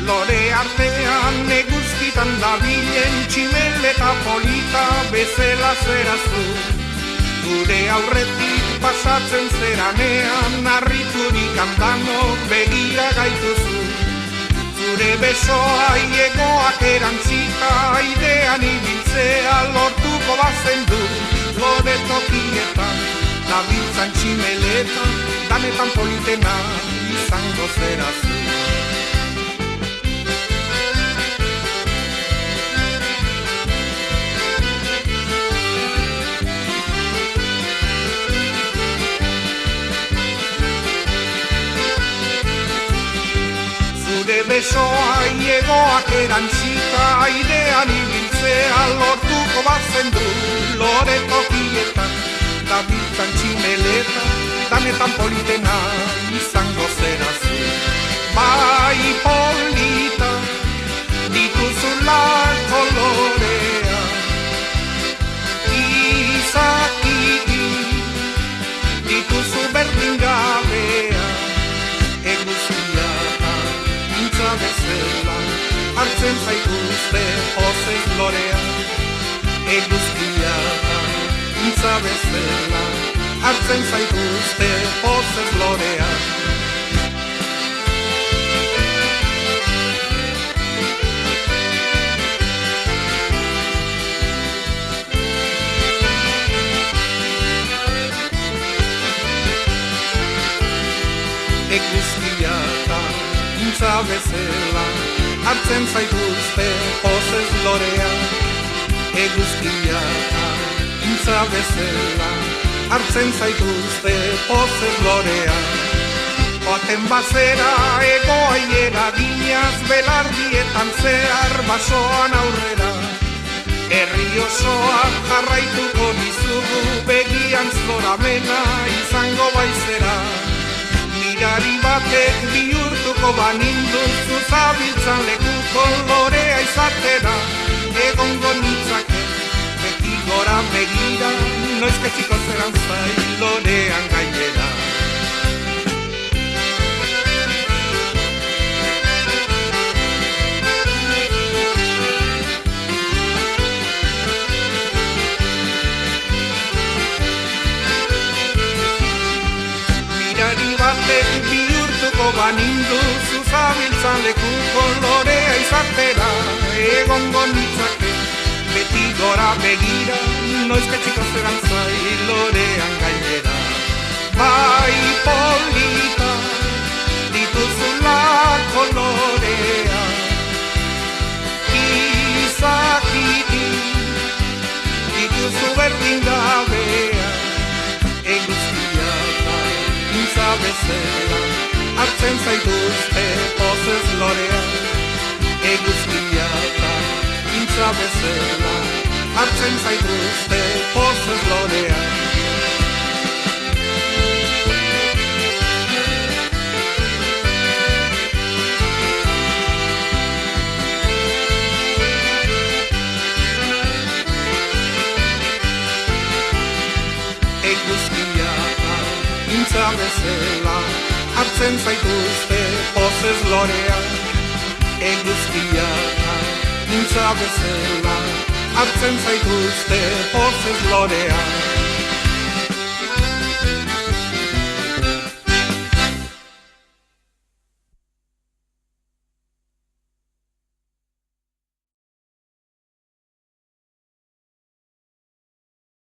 Lore artean eguzkitan dabilen tximeleta polita bezala zerazu. Gure aurretik pasatzen zeranean harriturik handanok begira gaituzu. Zure besoa iegoak erantzita idean ibiltzea lortuko bazen du. Lore tokietan dabiltzan tximeleta danetan politena izango zerazu. Zure besoa iegoak erantzita airean ibiltzea lortuko bazen du. Lore tokietan dabiltzan tximeleta danetan politena izango zerazu. Bai polita dituzula kolorea, izakiki dituzu berdin gabea. Eguzkia intza bezala hartzen zaituzte pozez lorea. Eguzkia intza bezala hartzen zaituzte pozez lorea. Eguzkia intza bezala hartzen zaituzte pozez lorea. Eguzkia intza bezala hartzen zaituzte pozez lorea. Oaten bazera egoaiera ginaz belardietan zehar basoan aurrera. Herri osoa jarraituko dizugu begian zoramena izango baizera. Mirari batek bihurtuko baninduzu zabiltzan lekuko lorea izatera. Egongo nitzake beti gora begira, noizketxiko zeran zai lorean gainera. Mirari batek bihurtuko baninduzu zabiltzan lekuko lorea izatera. Egongo nitzake beti gora begira, noizketxiko zeran zai lorean gainera. Bai polita dituzula kolorea, izakiti dituzu berdin gabea. Eguzkia intza bezala hartzen zaituzte pozez lorea. Eguzkia intza bezala hartzen zaituzte pozez lorea. Eguzkia intza bezala hartzen zaituzte pozez lorea. Eguzkia intza bezala hartzen zaituzte pozez lorea.